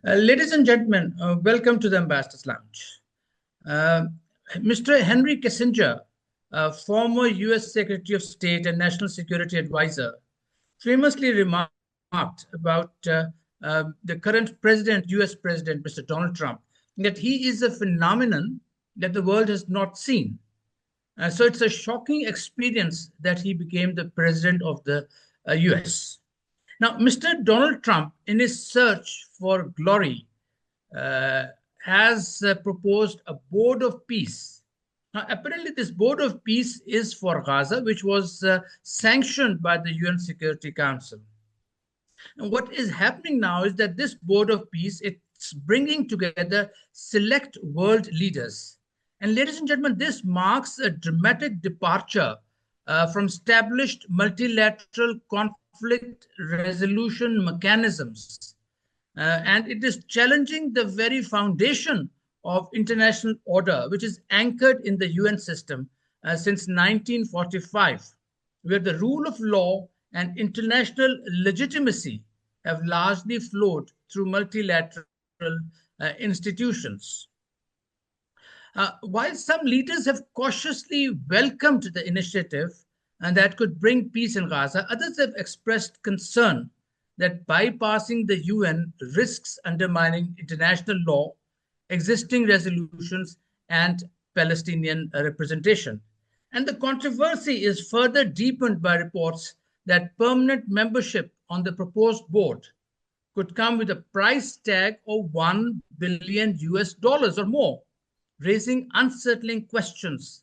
Ladies and gentlemen, welcome to the Ambassador's Lounge. Uh, Mr. Henry Kissinger, former US Secretary of State and National Security Advisor, famously remarked about the current president, US President, Mr. Donald Trump, that he is a phenomenon that the world has not seen. So it's a shocking experience that he became the president of the US. Now, Mr. Donald Trump, in his search for glory, uh, has proposed a board of peace. Now, apparently, this board of peace is for Gaza, which was sanctioned by the UN Security Council. And what is happening now is that this board of peace it's bringing together select world leaders. And ladies and gentlemen, this marks a dramatic departure from established multilateral conflict resolution mechanisms, and it is challenging the very foundation of international order, which is anchored in the UN system since 1945, where the rule of law and international legitimacy have largely flowed through multilateral institutions. While some leaders have cautiously welcomed the initiative and that could bring peace in Gaza, others have expressed concern that bypassing the UN risks undermining international law, existing resolutions, and Palestinian representation. And the controversy is further deepened by reports that permanent membership on the proposed board could come with a price tag of 1 billion US dollars or more, raising unsettling questions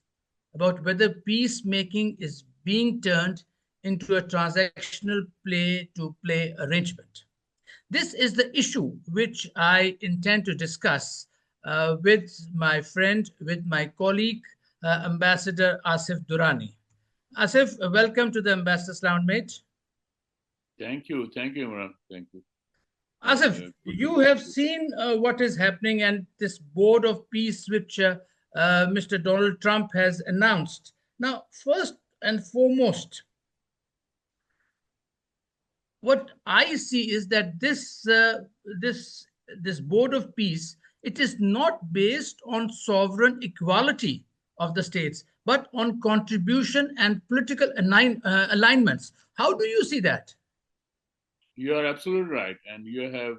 about whether peacemaking is being turned into a transactional play to play arrangement. This is the issue which I intend to discuss with my friend, with my colleague, Ambassador Asif Durrani. Asif, welcome to the Ambassador's Lounge, mate. Thank you, Imran. Thank you. Asif, you have seen what is happening and this board of peace which Mr. Donald Trump has announced. Now, first and foremost, what I see is that this board of peace it is not based on sovereign equality of the states, but on contribution and political alignments. How do you see that? You are absolutely right. And you have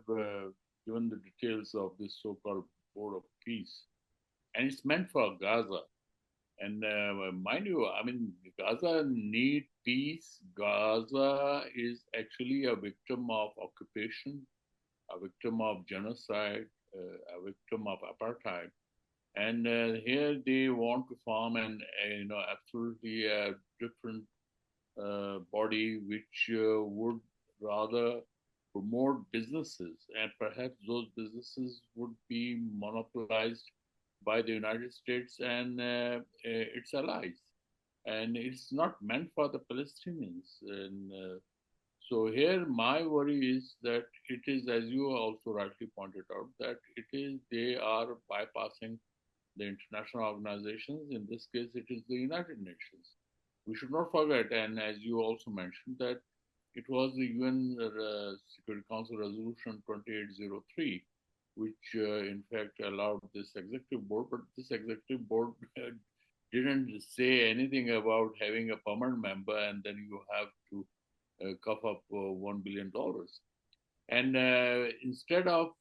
given the details of this so called Board of Peace. And it's meant for Gaza. And mind you, I mean, Gaza need peace. Gaza is actually a victim of occupation, a victim of genocide, a victim of apartheid. And here they want to form an, absolutely a different body which would rather promote businesses, and perhaps those businesses would be monopolized by the United States and its allies. And it's not meant for the Palestinians. And so here, my worry is that it is, as you also rightly pointed out, that it is they are bypassing the international organizations. In this case, it is the United Nations. We should not forget, and as you also mentioned, that it was the UN Security Council Resolution 2803, which in fact allowed this executive board, but this executive board didn't say anything about having a permanent member and then you have to cough up $1 billion. And instead of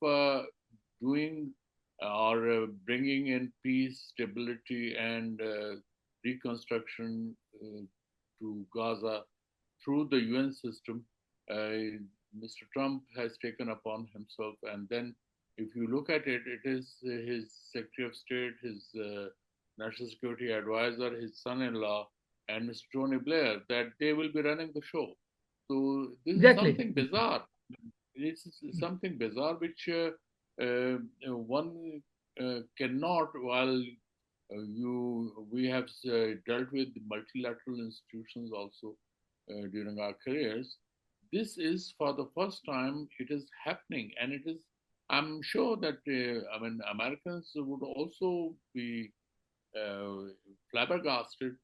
doing or bringing in peace, stability, and reconstruction to Gaza through the UN system, Mr. Trump has taken upon himself. And then, if you look at it, it is his Secretary of State, his National Security Advisor, his son-in-law, and Mr. Tony Blair that they will be running the show. So this is something bizarre. This is something bizarre which one cannot, while we have dealt with multilateral institutions also during our careers. This is for the first time it is happening, and it is. I'm sure that Americans would also be flabbergasted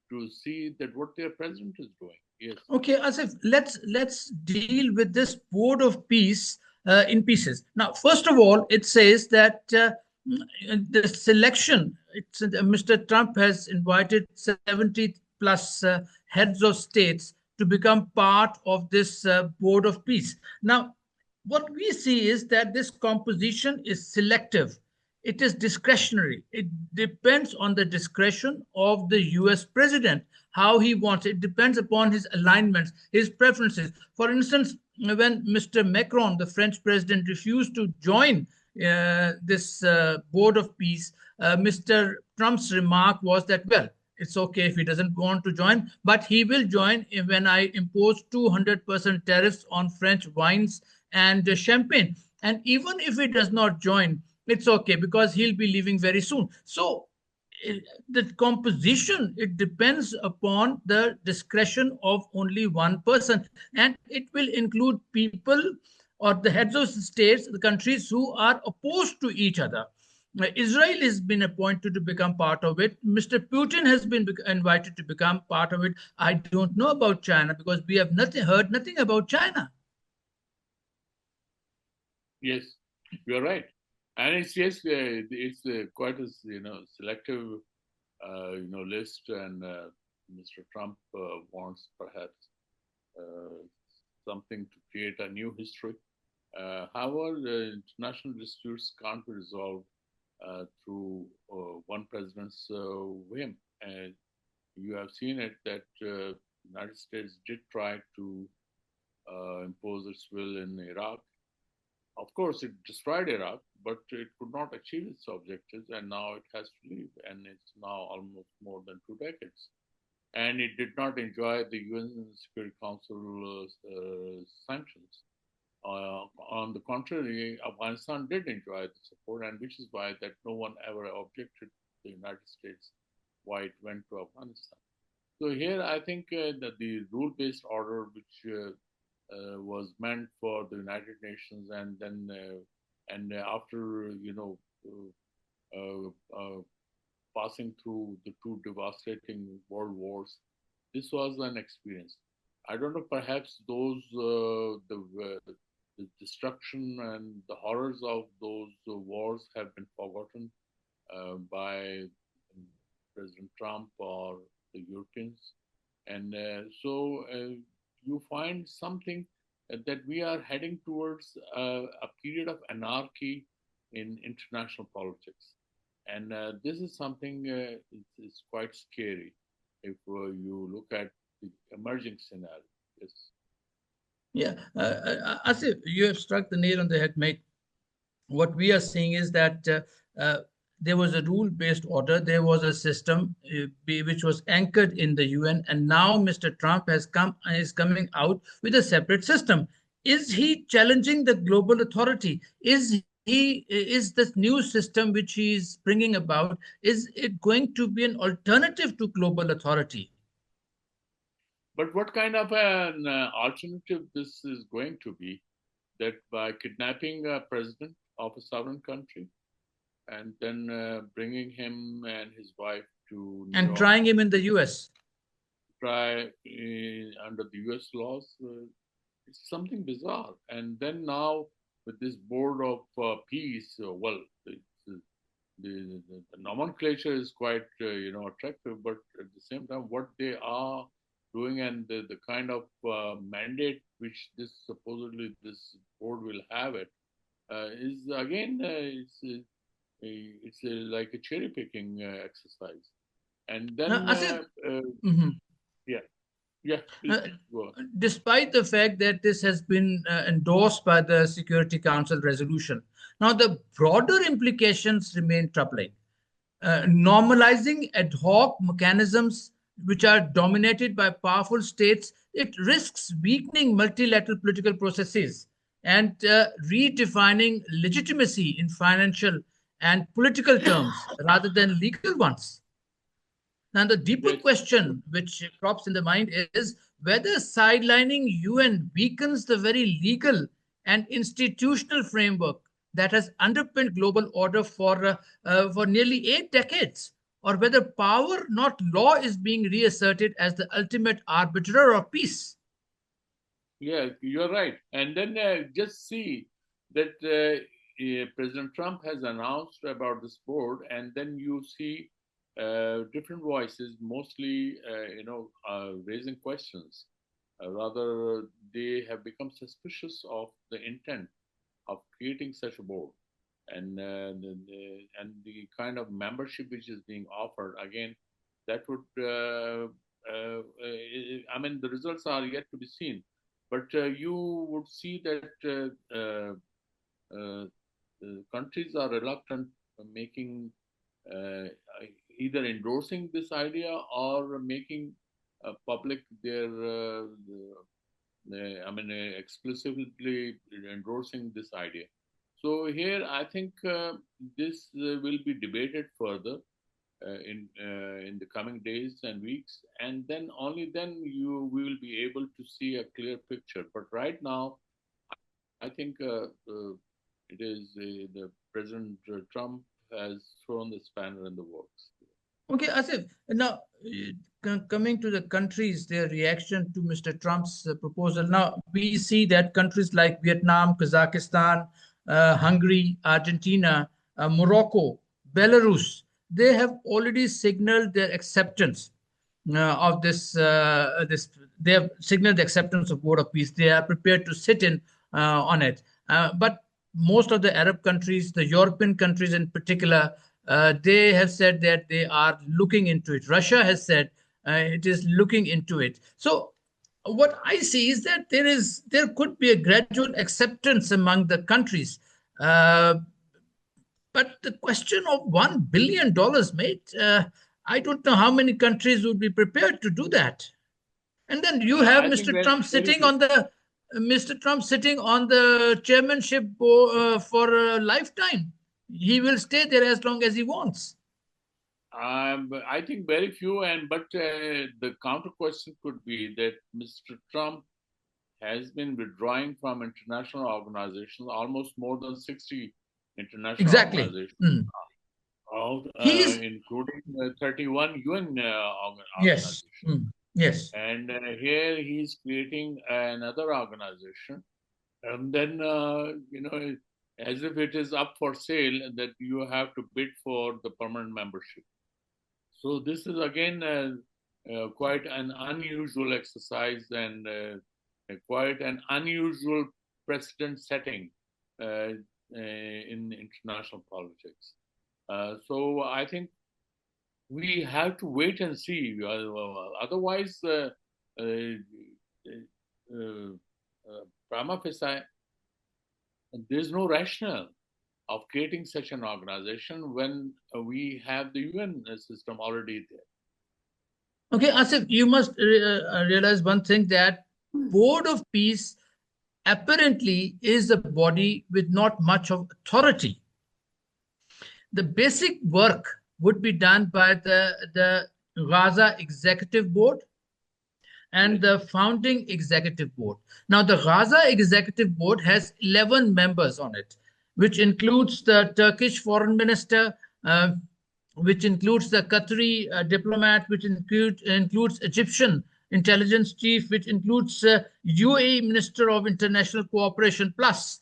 to see that what their president is doing. Yes. Okay, Asif, let's deal with this board of peace in pieces. Now, first of all, it says that the selection, Mr. Trump has invited 70 plus heads of states to become part of this board of peace. Now, what we see is that this composition is selective. It is discretionary. It depends on the discretion of the US president, how he wants. It depends upon his alignments, his preferences. For instance, when Mr. Macron, the French president, refused to join this board of peace, Mr. Trump's remark was that, well, it's okay if he doesn't want to join, but he will join when I impose 200% tariffs on French wines and champagne. And even if he does not join, it's okay because he'll be leaving very soon. So the composition, it depends upon the discretion of only one person, and it will include people or the heads of states, the countries who are opposed to each other. Israel has been appointed to become part of it. Mr. Putin has been invited to become part of it. I don't know about China because we have heard nothing about China. Yes, you're right, and it's yes, it's quite a selective list, and Mr. Trump wants perhaps something to create a new history. However, the international disputes can't be resolved through one president's whim. And you have seen it that the United States did try to impose its will in Iraq. Of course, it destroyed Iraq, but it could not achieve its objectives, and now it has to leave. And it's now almost more than 2 decades. And it did not enjoy the UN Security Council sanctions. On the contrary, Afghanistan did enjoy the support, and which is why that no one ever objected to the United States why it went to Afghanistan. So here, I think that the rule-based order, which was meant for the United Nations, and then after passing through the 2 devastating world wars, this was an experience. I don't know, perhaps those the destruction and the horrors of those wars have been forgotten by President Trump or the Europeans. And so you find something that we are heading towards a period of anarchy in international politics. And this is something is quite scary if you look at the emerging scenario. Yes. Yeah, Asif, you have struck the nail on the head, mate. What we are seeing is that there was a rule-based order, there was a system which was anchored in the UN, and now Mr. Trump is coming out with a separate system. Is he challenging the global authority? Is this new system which he is bringing about, is it going to be an alternative to global authority? But what kind of an alternative this is going to be? That by kidnapping a president of a sovereign country and then bringing him and his wife to New York, trying him in the US? Try under the US laws, it's something bizarre. And then now with this board of peace, the nomenclature is quite attractive, but at the same time, what they are doing and the kind of mandate which supposedly this board will have is again it's like a cherry picking exercise. And then despite the fact that this has been endorsed by the Security Council resolution, now the broader implications remain troubling. Normalizing ad hoc mechanisms which are dominated by powerful states, it risks weakening multilateral political processes and redefining legitimacy in financial and political terms rather than legal ones. Now, the deeper question which crops in the mind is whether sidelining UN weakens the very legal and institutional framework that has underpinned global order for nearly 8 decades, or whether power, not law, is being reasserted as the ultimate arbiter of peace. Yeah, you're right. And then just see that President Trump has announced about this board, and then you see different voices, mostly raising questions. Rather, they have become suspicious of the intent of creating such a board, and the kind of membership which is being offered. Again, that would I mean, the results are yet to be seen, but you would see that countries are reluctant making either endorsing this idea or making public their explicitly endorsing this idea. So here, I think this will be debated further in the coming days and weeks, and then only then we will be able to see a clear picture. But right now, I think it is the President Trump has thrown the spanner in the works. Okay, Asif, now coming to the countries, their reaction to Mr. Trump's proposal. Now, we see that countries like Vietnam, Kazakhstan, Hungary, Argentina, Morocco, Belarus, they have already signaled their acceptance of this. They have signaled the acceptance of Board of Peace. They are prepared to sit in on it. But most of the Arab countries, the European countries in particular, they have said that they are looking into it. Russia has said it is looking into it. So what I see is that there could be a gradual acceptance among the countries. But the question of $1 billion, mate, I don't know how many countries would be prepared to do that. And then you have Mr. Trump sitting on the chairmanship for a lifetime. He will stay there as long as he wants. I think very few, but the counter question could be that Mr. Trump has been withdrawing from international organizations, almost more than 60 international organizations, including 31 UN organizations. Yes. And here he's creating another organization, and then as if it is up for sale, that you have to bid for the permanent membership. So this is again quite an unusual exercise and quite an unusual precedent setting in international politics. So I think we have to wait and see. Otherwise, prima facie, there's no rationale of creating such an organization when we have the UN system already there. Okay, Asif, you must realize one thing, that Board of Peace apparently is a body with not much of authority. The basic work would be done by the Gaza Executive Board and the founding Executive Board. Now, the Gaza Executive Board has 11 members on it, which includes the Turkish foreign minister, which includes the Qatari diplomat, which includes Egyptian intelligence chief, which includes UAE Minister of International Cooperation, plus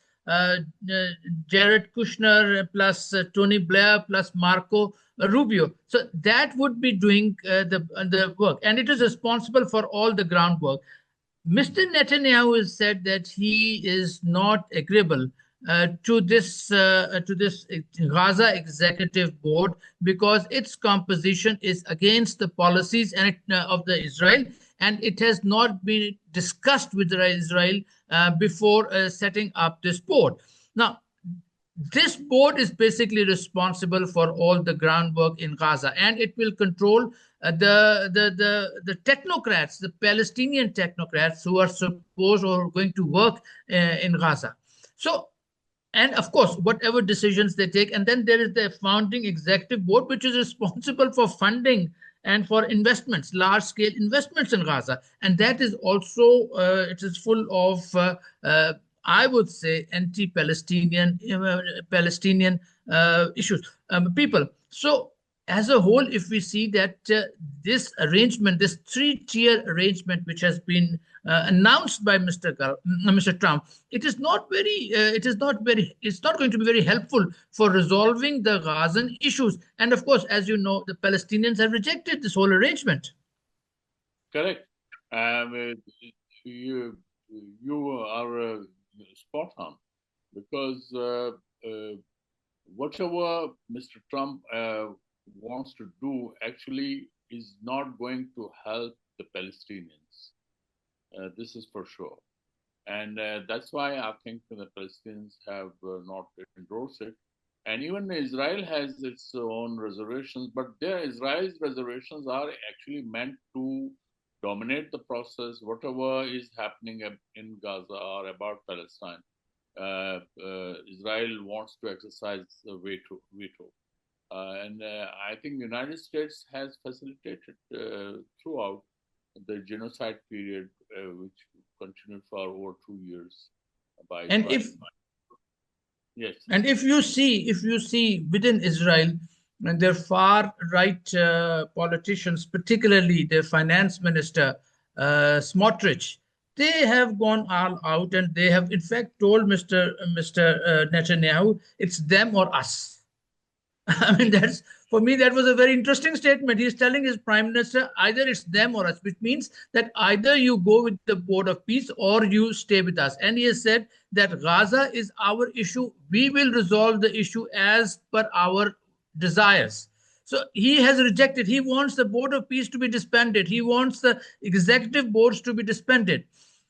Jared Kushner, plus Tony Blair, plus Marco Rubio. So that would be doing the work, and it is responsible for all the groundwork. Mr. Netanyahu has said that he is not agreeable to this Gaza Executive Board because its composition is against the policies of the Israel, and it has not been discussed with Israel before setting up this board. Now, this board is basically responsible for all the groundwork in Gaza, and it will control the technocrats, the Palestinian technocrats who are supposed or going to work in Gaza. So, and of course, whatever decisions they take, and then there is the founding executive board, which is responsible for funding and for investments, large-scale investments in Gaza, and that is also it is full of I would say anti-Palestinian issues, people. So as a whole, if we see that this arrangement, this three-tier arrangement, which has been announced by Mr. Trump, it's not going to be very helpful for resolving the Gazan issues. And of course, as you know, the Palestinians have rejected this whole arrangement. Correct. You you are spot on, because whatever Mr. Trump wants to do actually is not going to help the Palestinians. This is for sure. And that's why I think the Palestinians have not endorsed it. And even Israel has its own reservations, but Israel's reservations are actually meant to dominate the process, whatever is happening in Gaza or about Palestine. Israel wants to exercise the veto. And I think the United States has facilitated throughout the genocide period, which continued for over 2 years by And Israel. if Yes. And if you see within Israel, and their far right politicians, particularly their finance minister Smotrich, they have gone all out, and they have in fact told Mr. Netanyahu, it's them or us. I mean, that's for me, that was a very interesting statement. He's telling his prime minister, either it's them or us, which means that either you go with the board of peace or you stay with us. And he has said that Gaza is our issue. We will resolve the issue as per our desires. So he has rejected. He wants the board of peace to be disbanded. He wants the executive boards to be disbanded.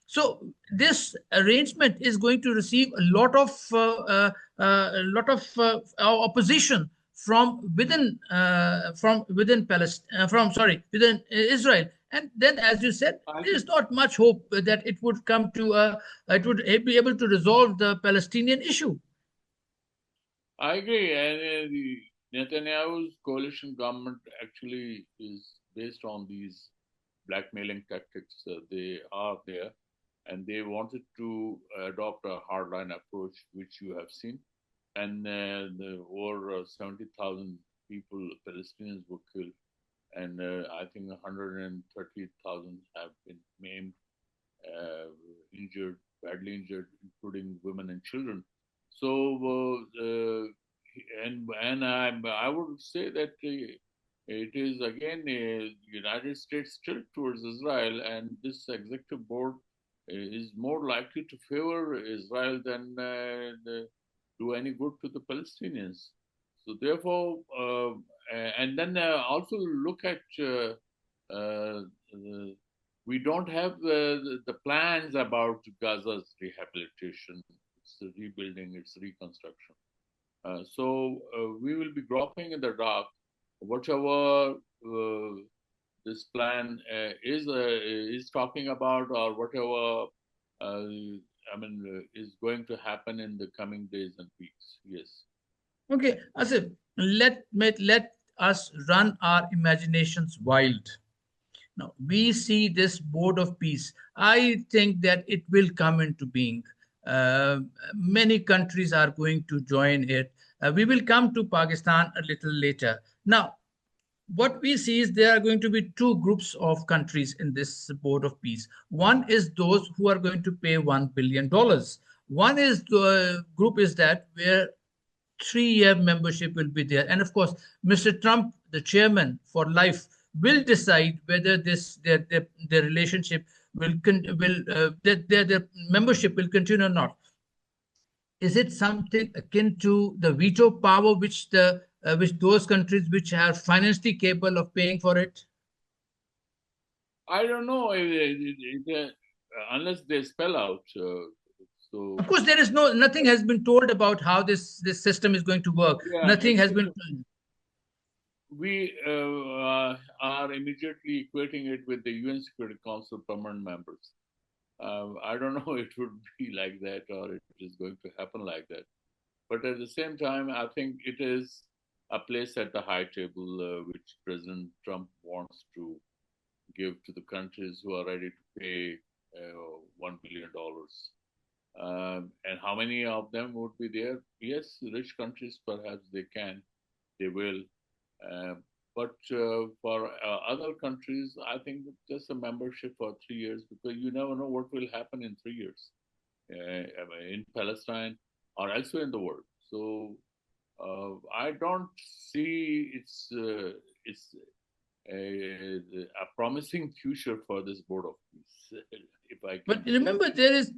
So this arrangement is going to receive a lot of opposition within Israel. And then, as you said, there is not much hope that it would come to it would be able to resolve the Palestinian issue. I agree. And Netanyahu's coalition government actually is based on these blackmailing tactics. They are there, and they wanted to adopt a hardline approach, which you have seen. And over 70,000 people, Palestinians, were killed, and I think 130,000 have been maimed, injured, badly injured, including women and children. So, and I would say that it is again a United States tilt towards Israel, and this executive board is more likely to favor Israel than do any good to the Palestinians. So therefore, and then also look at we don't have the plans about Gaza's rehabilitation, its rebuilding, its reconstruction. So we will be groping in the dark. Whatever this plan is talking about, or whatever is going to happen in the coming days and weeks. Yes. Okay, Asif, let us run our imaginations wild. Now, we see this board of peace. I think that it will come into being. Many countries are going to join it. We will come to Pakistan a little later. Now, what we see is there are going to be two groups of countries in this board of peace. One is those who are going to pay $1 billion. One is the group is that where 3-year membership will be there. And of course, Mr. Trump, the chairman for life, will decide whether their relationship their membership will continue or not. Is it something akin to the veto power which those countries which are financially capable of paying for it? I don't know unless they spell out. So of course, nothing has been told about how this system is going to work. Yeah, Nothing has been. We are immediately equating it with the UN Security Council permanent members. I don't know it would be like that or it is going to happen like that. But at the same time, I think it is a place at the high table which President Trump wants to give to the countries who are ready to pay $1 billion. And how many of them would be there? Yes, rich countries, perhaps they will. But for other countries, I think just a membership for 3 years, because you never know what will happen in 3 years in Palestine or elsewhere in the world. So I don't see it's a promising future for this Board of Peace, if I But can say. remember, there is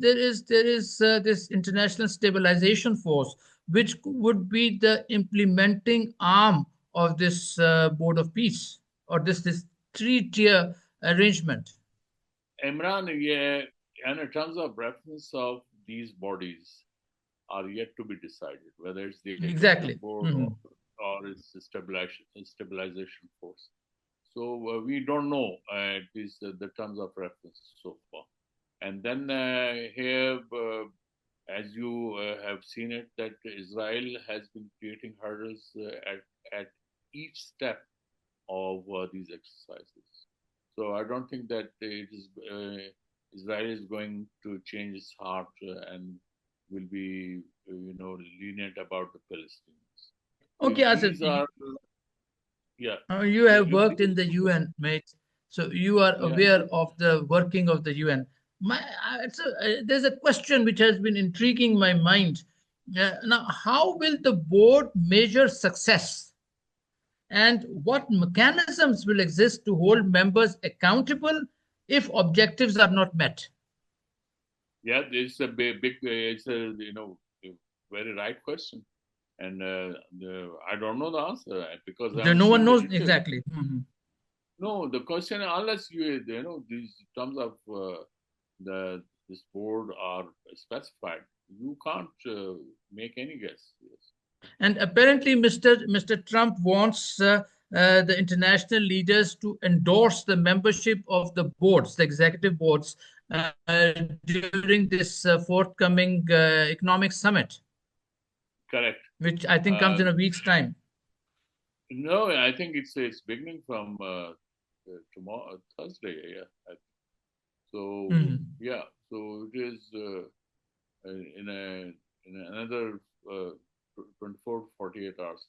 this international stabilization force, which would be the implementing arm of this Board of Peace, or this three-tier arrangement. Imran, yeah, and in terms of reference of these bodies are yet to be decided, whether it's the executive Exactly. board Mhm. or it's the stabilization force. So we don't know at least the terms of reference so far. And then here, as you have seen it, that Israel has been creating hurdles at each step of these exercises. So I don't think that Israel is going to change its heart and will be, lenient about the Palestinians. Okay, If Asif, these are, yeah, you have if worked in these, the UN, mate, so you are yeah, aware of the working of the UN. There's a question which has been intriguing my mind. Now, how will the board measure success, and what mechanisms will exist to hold members accountable if objectives are not met? yeah, it's a big, it's a a very right question, and I don't know the answer because I haven't No one seen the knows details. exactly. Mhm. No, the question, unless these terms of the this board are specified, you can't make any guess. Yes. And apparently, Mr. Trump wants the international leaders to endorse the membership of the boards, the executive boards, during this forthcoming economic summit, Correct. which I think comes Uh, in a week's time. no, I think it's beginning from tomorrow, Thursday. Yeah. So Mhm. yeah, so it is in another 24 to 48 hours.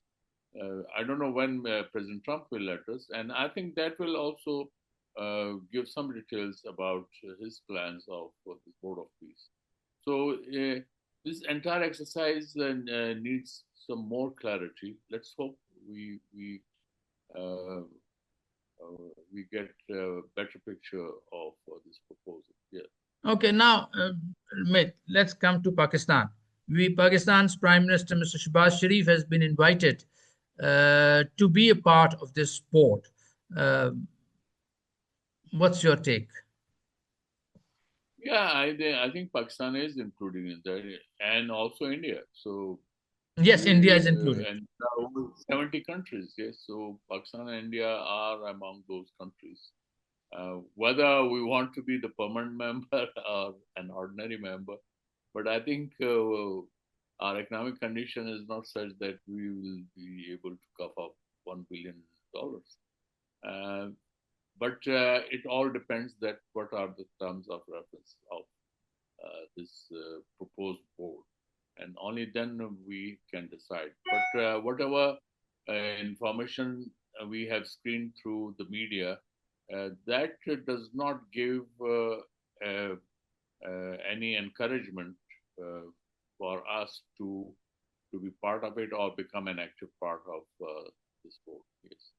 I don't know when President Trump will let us, and I think that will also give some details about his plans of this Board of Peace. So this entire exercise needs some more clarity. Let's hope uh, we get a better picture of this proposal. Yeah. Okay, now, mate, let's come to Pakistan. Pakistan's Prime Minister, Mr. Shehbaz Sharif, has been invited to be a part of this board. Uh, what's your take? Yeah, I think Pakistan is including in that, and also India. So Yes, India is included. and there are over 70 countries. Yes, so Pakistan and India are among those countries. Whether we want to be the permanent member or an ordinary member, but I think our economic condition is not such that we will be able to cough up $1 billion. Uh, but it all depends that what are the terms of reference of this proposed board, and only then we can decide. But whatever information we have screened through the media, that does not give uh, any encouragement for us to be part of it or become an active part of this board. Yes.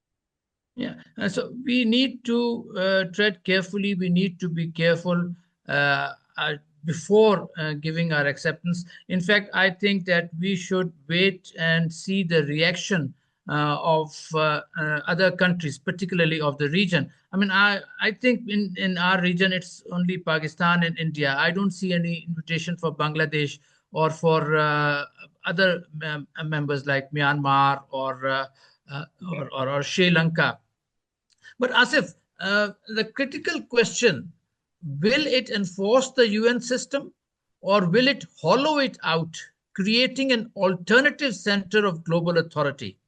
Yeah, so we need to tread carefully. We need to be careful before giving our acceptance. In fact, I think that we should wait and see the reaction of other countries, particularly of the region. I mean, I think in our region, it's only Pakistan and India. I don't see any invitation for Bangladesh or for other members like Myanmar uh, or Sri Lanka. But Asif, the critical question, will it enforce the UN system or will it hollow it out, creating an alternative center of global authority?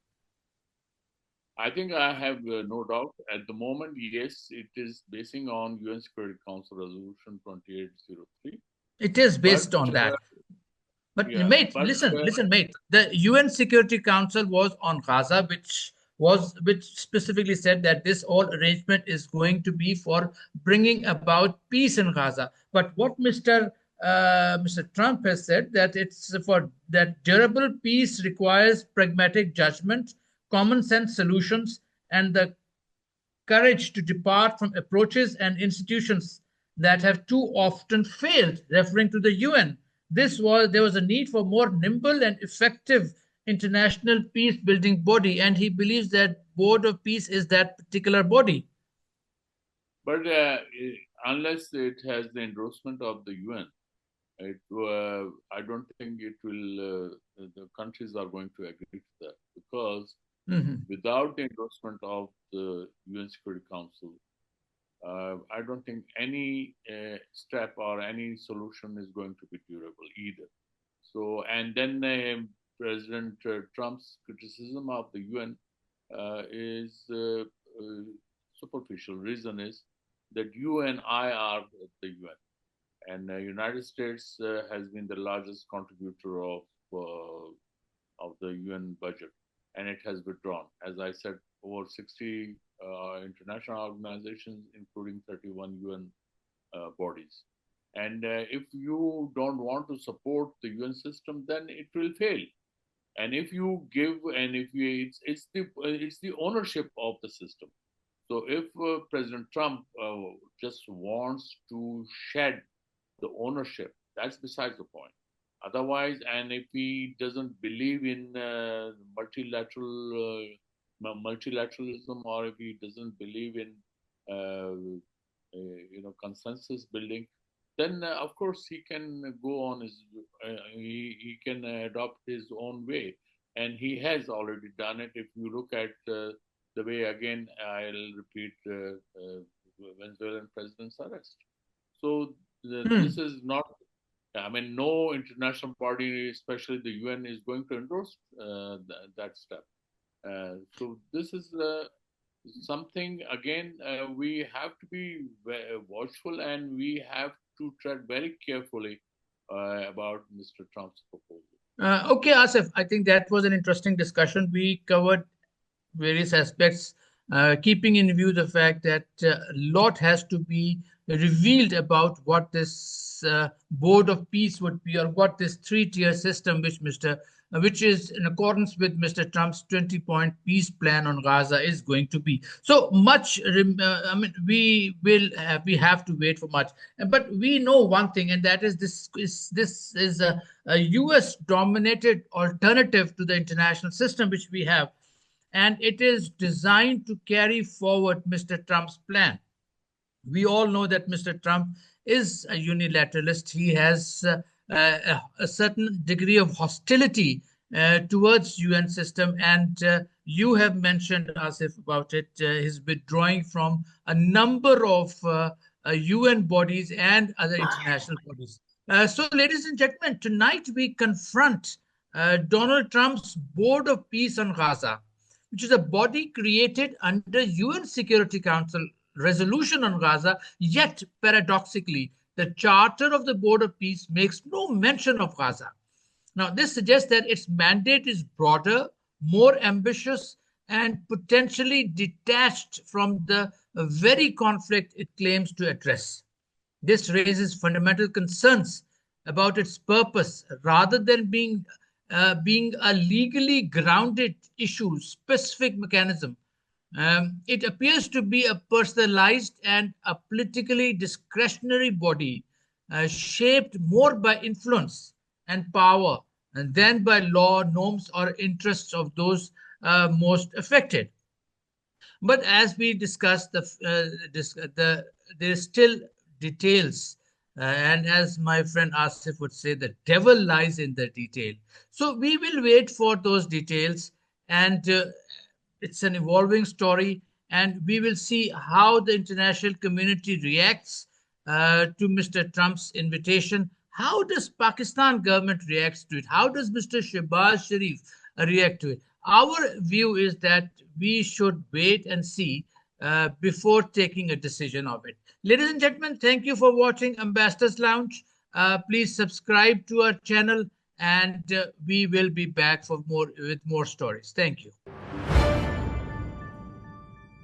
I think I have no doubt. At the moment, yes, it is basing on UN Security Council Resolution 2803. It is But based on that. But yeah, mate, but listen, mate. The UN Security Council was on Gaza, which which specifically said that this all arrangement is going to be for bringing about peace in Gaza. But what Mr. Trump has said that it's for that durable peace requires pragmatic judgment, common sense solutions, and the courage to depart from approaches and institutions that have too often failed, referring to the UN. There was a need for more nimble and effective international peace building body, and he believes that Board of Peace is that particular body. But unless it has the endorsement of the UN, I don't think it will. The countries are going to agree to that, because without the endorsement of the UN Security Council, I don't think any step or any solution is going to be durable either. So, and then President Trump's criticism of the UN is superficial. Reason is that you and I are the UN, and the United States has been the largest contributor of the UN budget, and it has withdrawn. As I said, over 60 international organizations, including 31 UN bodies. And if you don't want to support the UN system, then it will fail. And if you give, and if you, it's the ownership of the system. So if President Trump just wants to shed the ownership, that's besides the point. Otherwise, and if he doesn't believe in multilateralism, or if he doesn't believe in consensus building, then of course he can go on his he can adopt his own way, and he has already done it. If you look at the way, again I'll repeat, Venezuelan president's arrest. So this is not, I mean, no international body, especially the UN, is going to endorse that step. So this is something, again, we have to be watchful, and we have to tread very carefully about Mr. Trump's proposal. Okay, Asif, I think that was an interesting discussion. We covered various aspects, keeping in view the fact that a lot has to be revealed about what this Board of Peace would be, or what this three-tier system, which is in accordance with Mr. Trump's 20-point peace plan on Gaza, is going to be. So much, we have to wait for much. But we know one thing, and that is this is a US-dominated alternative to the international system which we have. And it is designed to carry forward Mr. Trump's plan. We all know that Mr. Trump is a unilateralist. He has a certain degree of hostility towards UN system, and you have mentioned, Asif, about it. His withdrawing from a number of UN bodies and other international bodies. So, ladies and gentlemen, tonight we confront Donald Trump's Board of Peace on Gaza, which is a body created under UN Security Council resolution on Gaza, yet paradoxically, the charter of the Board of Peace makes no mention of Gaza. Now, this suggests that its mandate is broader, more ambitious, and potentially detached from the very conflict it claims to address. This raises fundamental concerns about its purpose, rather than being a legally grounded issue, specific mechanism. It appears to be a personalized and a politically discretionary body, shaped more by influence and power than by law, norms, or interests of those most affected. But as we discussed, there is still details. And as my friend Asif would say, the devil lies in the detail. So we will wait for those details, and it's an evolving story, and we will see how the international community reacts to Mr. Trump's invitation. How does Pakistan government reacts to it? How does Mr. Shehbaz Sharif react to it? Our view is that we should wait and see before taking a decision of it. Ladies and gentlemen, thank you for watching Ambassadors Lounge. Please subscribe to our channel, and we will be back with more stories. Thank you.